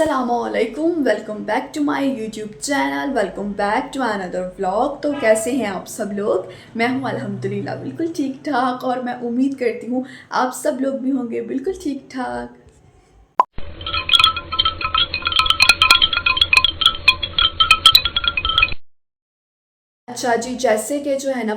असलकुम, welcome back to my YouTube channel. Welcome back to another vlog. तो कैसे हैं आप सब लोग? मैं हूं अल्हम्दुलिल्लाह बिल्कुल ठीक ठाक, और मैं उम्मीद करती हूँ आप सब लोग भी होंगे बिल्कुल ठीक ठाक। अच्छा जी, जैसे कि जो है ना,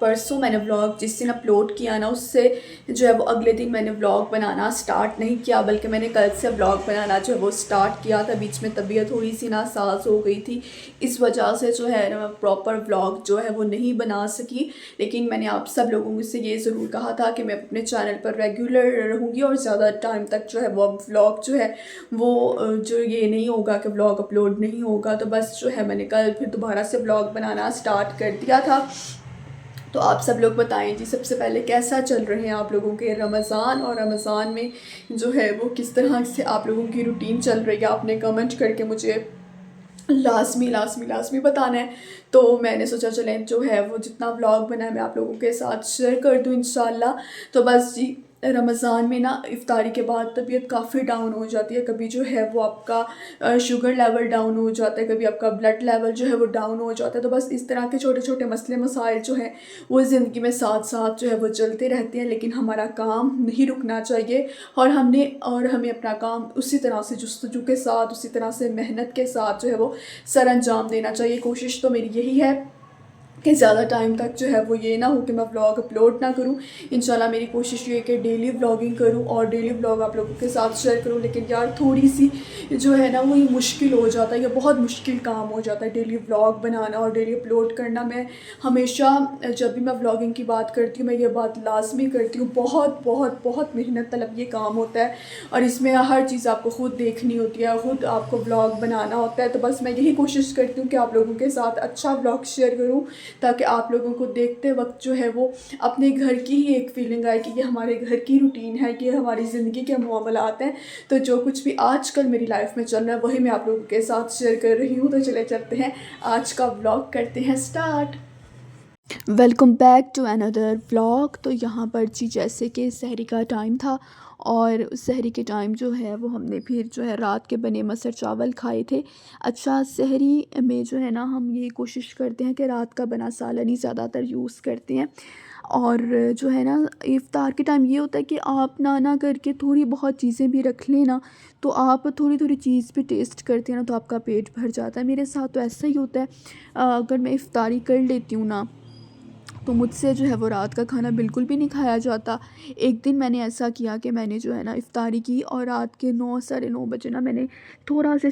परसों मैंने व्लॉग जिस दिन अपलोड किया ना, उससे जो है वो अगले दिन मैंने व्लॉग बनाना स्टार्ट नहीं किया, बल्कि मैंने कल से व्लॉग बनाना जो है वो स्टार्ट किया था। बीच में तबीयत थोड़ी सी नासाज हो गई थी, इस वजह से जो है ना मैं प्रॉपर व्लॉग जो है वो नहीं बना सकी। लेकिन मैंने आप सब लोगों से ये ज़रूर कहा था कि मैं अपने चैनल पर रेगुलर रहूँगी और ज़्यादा टाइम तक जो है वो व्लॉग जो है वो जो ये नहीं होगा कि व्लॉग अपलोड नहीं होगा। तो बस जो है मैंने कल फिर दोबारा से व्लॉग बनाना स्टार्ट कर दिया था। तो आप सब लोग बताएं जी, सबसे पहले कैसा चल रहे हैं आप लोगों के रमज़ान, और रमज़ान में जो है वो किस तरह से आप लोगों की रूटीन चल रही है? आपने कमेंट करके मुझे लाजमी बताना है। तो मैंने सोचा चलें जो है वो जितना व्लॉग बना है मैं आप लोगों के साथ शेयर कर दूँ इंशाल्लाह। तो बस जी, रमज़ान में ना इफ्तारी के बाद तबीयत काफ़ी डाउन हो जाती है। कभी जो है वो आपका शुगर लेवल डाउन हो जाता है, कभी आपका ब्लड लेवल जो है वो डाउन हो जाता है। तो बस इस तरह के छोटे छोटे मसले मसाइल जो हैं वो ज़िंदगी में साथ साथ जो है वो चलते रहते हैं। लेकिन हमारा काम नहीं रुकना चाहिए, और हमें अपना काम उसी तरह से जुस्तजू के साथ, उसी तरह से मेहनत के साथ जो है वो सर अंजाम देना चाहिए। कोशिश तो मेरी यही है कि ज़्यादा टाइम तक जो है वो ये ना हो कि मैं व्लॉग अपलोड ना करूं। इंशाल्लाह मेरी कोशिश ये है कि डेली व्लॉगिंग करूं और डेली व्लॉग आप लोगों के साथ शेयर करूं। लेकिन यार थोड़ी सी जो है ना वो ये मुश्किल हो जाता है, ये बहुत मुश्किल काम हो जाता है डेली व्लॉग बनाना और डेली अपलोड करना। मैं हमेशा जब भी मैं व्लॉगिंग की बात करती हूँ मैं ये बात लाजमी करती हूँ, बहुत बहुत बहुत मेहनत तलब ये काम होता है, और इसमें हर चीज़ आपको ख़ुद देखनी होती है, ख़ुद आपको व्लॉग बनाना होता है। तो बस मैं यही कोशिश करती हूँ कि आप लोगों के साथ अच्छा व्लॉग शेयर करूँ, ताकि आप लोगों को देखते वक्त जो है वो अपने घर की ही एक फीलिंग आए कि ये हमारे घर की रूटीन है, ये हमारी ज़िंदगी के मामलात हैं। तो जो कुछ भी आजकल मेरी लाइफ में चल रहा है वही मैं आप लोगों के साथ शेयर कर रही हूँ। तो चले चलते हैं, आज का व्लॉग करते हैं start. Welcome back to another vlog. तो यहाँ पर जी जैसे कि सहरी का टाइम था, और उस सहरी के टाइम जो है वो हमने फिर जो है रात के बने मसर चावल खाए थे। अच्छा, सहरी में जो है ना हम ये कोशिश करते हैं कि रात का बना सालन ही ज़्यादातर यूज़ करते हैं। और जो है ना इफ़्तार के टाइम ये होता है कि आप ना करके थोड़ी बहुत चीज़ें भी रख लें ना, तो आप थोड़ी थोड़ी चीज़ भी टेस्ट करते हैं ना, तो आपका पेट भर जाता है। मेरे साथ तो ऐसा ही होता है। अगर मैं इफ़्तारी कर लेती हूँ ना, तो मुझसे जो है वो रात का खाना बिल्कुल भी नहीं खाया जाता। एक दिन मैंने ऐसा किया कि मैंने जो है ना इफ़्तारी की, और रात के 9 साढ़े 9 बजे ना मैंने थोड़े से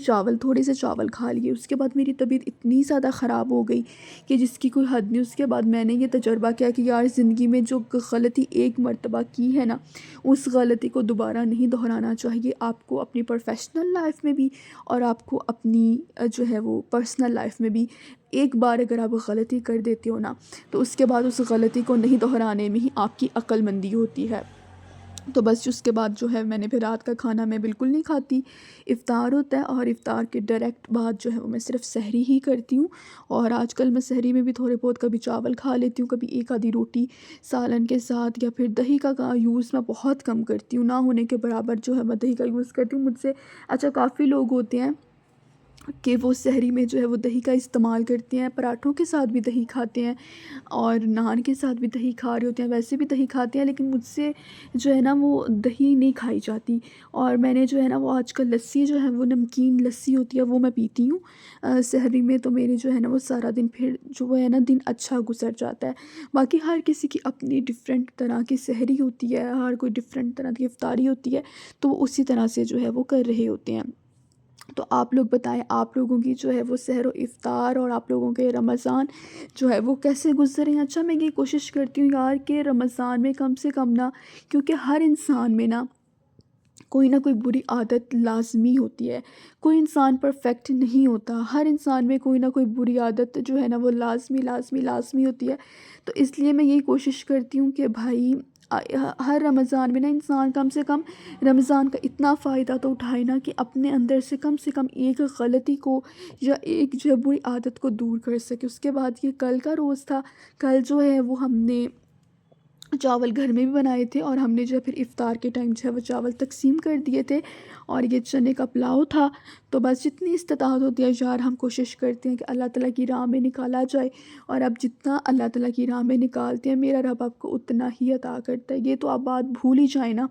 चावल खा लिए। उसके बाद मेरी तबीयत इतनी ज़्यादा ख़राब हो गई कि जिसकी कोई हद नहीं। उसके बाद मैंने ये तजुर्बा किया कि यार ज़िंदगी में जो गलती एक मर्तबा की है ना, उस गलती को दोबारा नहीं दोहराना चाहिए। आपको अपनी प्रोफ़ेशनल लाइफ में भी और आपको अपनी जो है वो पर्सनल लाइफ में भी, एक बार अगर आप गलती कर देते हो ना, तो उसके बाद उस गलती को नहीं दोहराने में ही आपकी अक्लमंदी होती है। तो बस उसके बाद जो है मैंने फिर रात का खाना मैं बिल्कुल नहीं खाती। इफ़्तार होता है और इफ़्तार के डायरेक्ट बाद जो है वो मैं सिर्फ़ सहरी ही करती हूँ। और आजकल मैं सहरी में भी थोड़े बहुत कभी चावल खा लेती हूँ, कभी एक आधी रोटी सालन के साथ, या फिर दही का यूज़ मैं बहुत कम करती हूँ, ना होने के बराबर जो है मैं दही का यूज़ करती हूँ। मुझसे अच्छा, काफ़ी लोग होते हैं कि वो सहरी में जो है वो दही का इस्तेमाल करते हैं, पराठों के साथ भी दही खाते हैं और नान के साथ भी दही खा रहे होते हैं, वैसे भी दही खाते हैं। लेकिन मुझसे जो है ना वो दही नहीं खाई जाती। और मैंने जो है ना वो आजकल लस्सी जो है वो नमकीन लस्सी होती है वो मैं पीती हूँ सहरी में। तो मेरे जो है ना वो सारा दिन फिर जो है ना दिन अच्छा गुजर जाता है। बाकी हर किसी की अपनी डिफरेंट तरह की सहरी होती है, हर कोई डिफरेंट तरह की इफ्तारी होती है, तो वो उसी तरह से जो है वो कर रहे होते हैं। तो आप लोग बताएं, आप लोगों की जो है वो सहर व इफ़्तार और आप लोगों के रमज़ान जो है वो कैसे गुज़रे हैं? अच्छा, मैं ये कोशिश करती हूँ यार कि रमज़ान में कम से कम ना, क्योंकि हर इंसान में ना कोई बुरी आदत लाज़मी होती है। कोई इंसान परफ़ेक्ट नहीं होता। हर इंसान में कोई ना कोई बुरी आदत जो है ना वो लाज़मी होती है। तो इसलिए मैं यही कोशिश करती हूँ कि भाई हर रमज़ान में ना इंसान कम से कम रमज़ान का इतना फ़ायदा तो उठाए ना कि अपने अंदर से कम एक गलती को या एक जो है बुरी आदत को दूर कर सके। उसके बाद ये कल का रोज़ था। कल जो है वो हमने चावल घर में भी बनाए थे और हमने जो है फिर इफ़्तार के टाइम जो है वो चावल तक़सीम कर दिए थे। और ये चने का पुलाव था। तो बस जितनी इस्तिताअत होती है यार, हम कोशिश करते हैं कि अल्लाह ताला की राह में निकाला जाए। और अब जितना अल्लाह ताला की राह में निकालते हैं, मेरा रब आपको उतना ही अता करता है। ये तो आप बात भूल ही जाएँ ना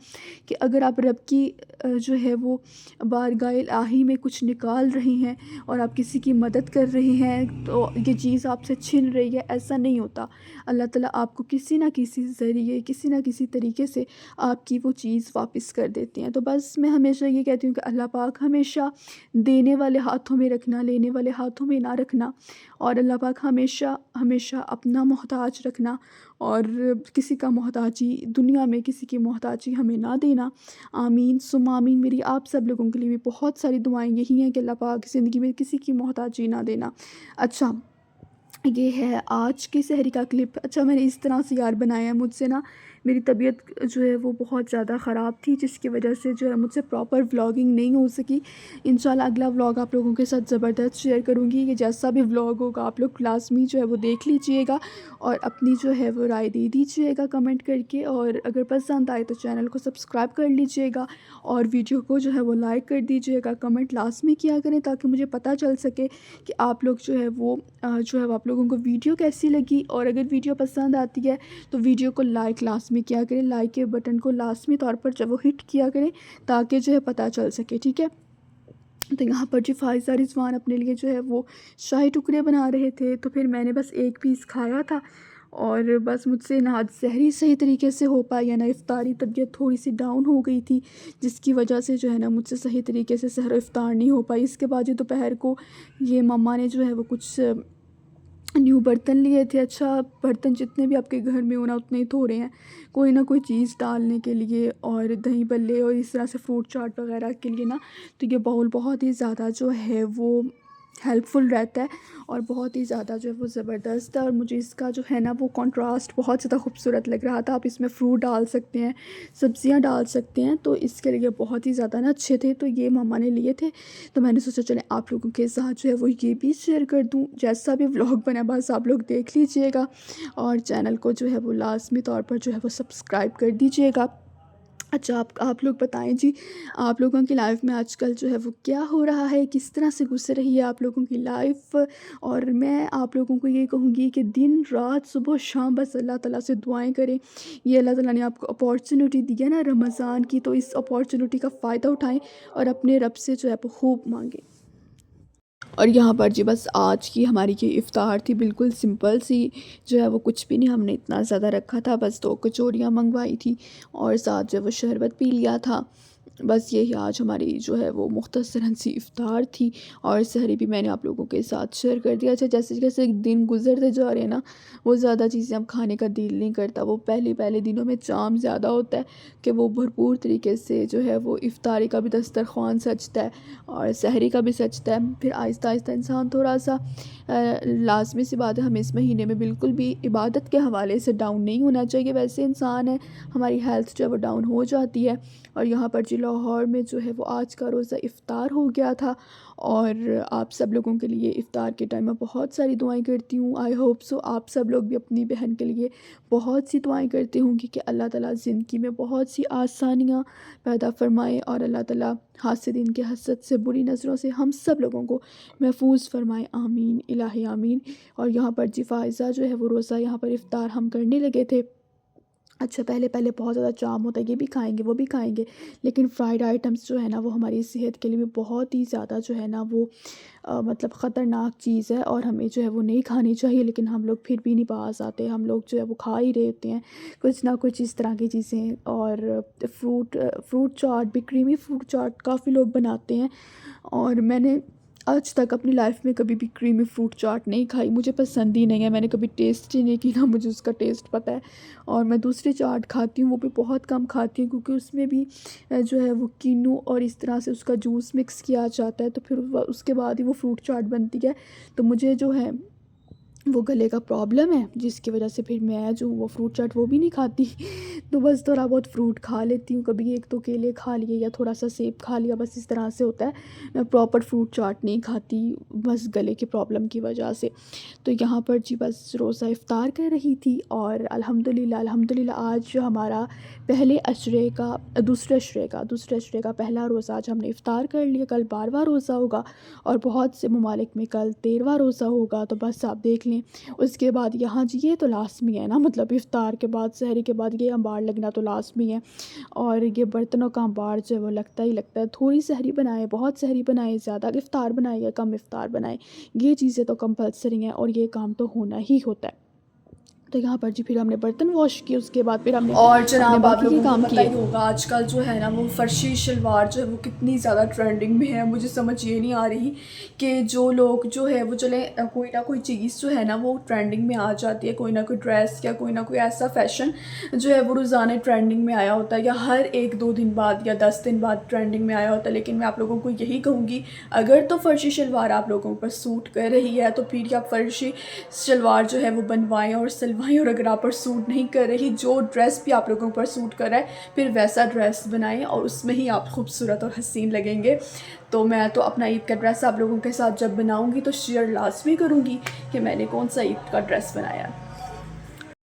कि अगर आप रब की जो है वो बारगाह इलाही में कुछ निकाल रहे हैं और आप किसी की मदद कर रहे हैं, तो ये चीज़ आपसे छिन रही है, ऐसा नहीं होता। अल्लाह ताला आपको किसी न किसी ज़रिए, किसी न किसी तरीके से आपकी वो चीज़ वापस कर देते हैं। तो बस मैं हमेशा ये कहती हूँ कि अल्लाह पाक हमेशा देने वाले हाथों में रखना, लेने वाले हाथों में ना रखना। और अल्लाह पाक हमेशा हमेशा अपना मोहताज रखना और किसी का मोहताजी दुनिया में किसी की मोहताजी हमें ना देना। आमीन सुम्मा आमीन। मेरी आप सब लोगों के लिए भी बहुत सारी दुआएँ यही हैं कि अल्लाह पाक ज़िंदगी में किसी की मोहताजी ना देना। अच्छा, ये है आज की सहरी का क्लिप। अच्छा, मैंने इस तरह से यार बनाया है, मुझसे ना मेरी तबीयत जो है वो बहुत ज़्यादा ख़राब थी, जिसकी वजह से जो है मुझसे प्रॉपर व्लॉगिंग नहीं हो सकी। इंशाल्लाह अगला व्लॉग आप लोगों के साथ ज़बरदस्त शेयर करूँगी। ये जैसा भी व्लॉग होगा आप लोग लाज़मी जो है वो देख लीजिएगा और अपनी जो है वो राय दे दीजिएगा कमेंट करके। और अगर पसंद आए तो चैनल को सब्सक्राइब कर लीजिएगा और वीडियो को जो है वो लाइक कर दीजिएगा। कमेंट लाज़मी किया करें ताकि मुझे पता चल सके कि आप लोग जो है वो जो है वो आप लोगों को वीडियो कैसी लगी। और अगर वीडियो पसंद आती है तो वीडियो को लाइक लाज़मी किया करें, लाइक के बटन को लाज़मी तौर पर जब वो हिट किया करें ताकि जो है पता चल सके, ठीक है। तो यहाँ पर जी फ़ाइज़ा रिज़वान अपने लिए जो है वो शाही टुकड़े बना रहे थे, तो फिर मैंने बस एक पीस खाया था। और बस मुझसे ना आज सहरी सही तरीके से हो पाई है ना इफ़्तारी। तबीयत थोड़ी सी डाउन हो गई थी, जिसकी वजह से जो है ना मुझसे सही तरीके से सहर इफ़्तार नहीं हो पाई। इसके बाद जो दोपहर को ये मम्मा ने जो है वो कुछ न्यू बर्तन लिए थे। अच्छा, बर्तन जितने भी आपके घर में हो ना उतने ही थोड़े हैं, कोई ना कोई चीज़ डालने के लिए और दही बल्ले और इस तरह से फ्रूट चाट वगैरह के लिए ना। तो ये बाउल बहुत ही ज़्यादा जो है वो हेल्पफुल रहता है और बहुत ही ज़्यादा जो है वो ज़बरदस्त है। और मुझे इसका जो है ना वो कॉन्ट्रास्ट बहुत ज़्यादा खूबसूरत लग रहा था। आप इसमें फ्रूट डाल सकते हैं, सब्जियां डाल सकते हैं, तो इसके लिए बहुत ही ज़्यादा ना अच्छे थे। तो ये मम्मा ने लिए थे, तो मैंने सोचा चले आप लोगों के साथ जो है वो ये भी शेयर कर दूं। जैसा भी व्लॉग बना बस आप लोग देख लीजिएगा और चैनल को जो है वो लाजमी तौर पर जो है वो सब्सक्राइब कर दीजिएगा। अच्छा, आप लोग बताएं जी, आप लोगों की लाइफ में आजकल जो है वो क्या हो रहा है, किस तरह से गुजर रही है आप लोगों की लाइफ। और मैं आप लोगों को ये कहूँगी कि दिन रात सुबह शाम बस अल्लाह ताला से दुआएं करें। ये अल्लाह ताला ने आपको अपॉर्चुनिटी दी है ना रमज़ान की, तो इस अपॉर्चुनिटी का फ़ायदा उठाएं और अपने रब से जो है वो खूब मांगें। और यहाँ पर जी बस आज की हमारी ये इफ़्तार थी, बिल्कुल सिंपल सी जो है वो, कुछ भी नहीं हमने इतना ज़्यादा रखा था, बस 2 कचौरियाँ मंगवाई थी और साथ जो है वो शरबत पी लिया था। बस यही आज हमारी जो है वो मुख्तसरन सी इफ़्तार थी और सहरी भी मैंने आप लोगों के साथ शेयर कर दिया। अच्छा, जैसे-जैसे दिन गुज़रते जा रहे हैं ना, वो ज़्यादा चीज़ें अब खाने का दिल नहीं करता। वो पहले-पहले दिनों में चाम ज़्यादा होता है कि वो भरपूर तरीके से जो है वो इफ़्तारी का भी दस्तरख़्वान सजता है और सहरी का भी सजता है। फिर आहिस्ता-आहिस्ता इंसान थोड़ा-सा लाज़मी सी बात है, हमें इस महीने में बिल्कुल भी इबादत के हवाले से डाउन नहीं होना चाहिए। वैसे इंसान है, हमारी हेल्थ जो है वो डाउन हो जाती है। और यहाँ पर जी लाहौर में जो है वो आज का रोज़ा इफ़्तार हो गया था और आप सब लोगों के लिए इफ़्तार के टाइम में बहुत सारी दुआएं करती हूँ। आई होप सो आप सब लोग भी अपनी बहन के लिए बहुत सी दुआएं करते होंगे कि अल्लाह ताला ज़िंदगी में बहुत सी आसानियाँ पैदा फ़रमाए और अल्लाह ताला हासिदीन के हसद से, बुरी नज़रों से हम सब लोगों को महफूज फ़रमाए। आमीन इलाही आमीन। और यहाँ पर जी फ़ाइज़ा जो है वो रोज़ा यहाँ पर इफ़्तार हम करने लगे थे। अच्छा, पहले-पहले बहुत ज़्यादा चाम होता है, ये भी खाएँगे, वो भी खाएँगे, लेकिन फ्राइड आइटम्स जो है ना वो हमारी सेहत के लिए भी बहुत ही ज़्यादा जो है ना वो मतलब ख़तरनाक चीज़ है और हमें जो है वो नहीं खानी चाहिए। लेकिन हम लोग फिर भी नहीं बाज़ आते, हम लोग जो है वो खा ही रहे होते हैं कुछ ना कुछ इस तरह की चीज़ें। और फ्रूट चाट भी, क्रीमी फ्रूट चाट काफ़ी लोग बनाते हैं और मैंने आज तक अपनी लाइफ में कभी भी क्रीमी फ्रूट चाट नहीं खाई, मुझे पसंद ही नहीं है। मैंने कभी टेस्ट ही नहीं की, ना मुझे उसका टेस्ट पता है। और मैं दूसरी चाट खाती हूँ, वो भी बहुत कम खाती हूँ क्योंकि उसमें भी जो है वो किन्नू और इस तरह से उसका जूस मिक्स किया जाता है, तो फिर उसके बाद ही वो फ्रूट चाट बनती है। तो मुझे जो है वो गले का प्रॉब्लम है, जिसकी वजह से फिर मैं जो वो फ्रूट चाट वो भी नहीं खाती। तो बस थोड़ा बहुत फ्रूट खा लेती हूँ, कभी 1-2 केले खा लिए या थोड़ा-सा सेब खा लिया, बस इस तरह से होता है। मैं प्रॉपर फ्रूट चाट नहीं खाती, बस गले की प्रॉब्लम की वजह से। तो यहाँ पर जी बस रोज़ा इफ़्तार कर रही थी और अल्हम्दुलिल्लाह आज जो हमारा दूसरे अशरे का पहला रोज़ा आज हमने इफ़्तार कर लिया। कल 12वाँ रोज़ा होगा और बहुत से ममालिक में कल 13वाँ रोज़ा होगा, तो बस आप देख लें। उसके बाद यहाँ जी ये तो लाज़मी है ना, मतलब इफ़्तार के बाद, सहरी के बाद ये अंबार लगना तो लाज़मी है। और ये बर्तनों का अंबार जो है वो लगता ही लगता है। थोड़ी सहरी बनाएँ, बहुत सहरी बनाएँ, ज़्यादा इफ़्तार बनाएँ या कम इफ़्तार बनाएँ, ये चीज़ें तो कंपल्सरी हैं और ये काम तो होना ही होता है। तो यहाँ पर जी फिर हमने बर्तन वॉश किए, उसके बाद फिर हमने और अपने जनाब आप बाकी के लोगों को काम पता किए। ही होगा आजकल जो है ना वो फर्शी शलवार जो है वो कितनी ज़्यादा ट्रेंडिंग में है। मुझे समझ ये नहीं आ रही कि जो लोग जो है वो चले कोई ना कोई चीज़ जो है ना वो ट्रेंडिंग में आ जाती है, कोई ना कोई ड्रेस या कोई ना कोई ऐसा फैशन जो है वो रोज़ाना ट्रेंडिंग में आया होता है या हर 1-2 दिन बाद या 10 दिन बाद ट्रेंडिंग में आया होता है। लेकिन मैं आप लोगों को यही कहूँगी, अगर तो फर्शी शलवार आप लोगों पर सूट कर रही है तो फिर आप फर्शी शलवार जो है वो बनवाएं और सिलवाएं, और अगर आप पर सूट नहीं कर रही, जो ड्रेस भी आप लोगों पर सूट कर रहा है फिर वैसा ड्रेस बनाएं और उसमें ही आप खूबसूरत और हसीन लगेंगे। तो मैं तो अपना ईद का ड्रेस आप लोगों के साथ जब बनाऊंगी तो शेयर लाजमी करूंगी कि मैंने कौन सा ईद का ड्रेस बनाया।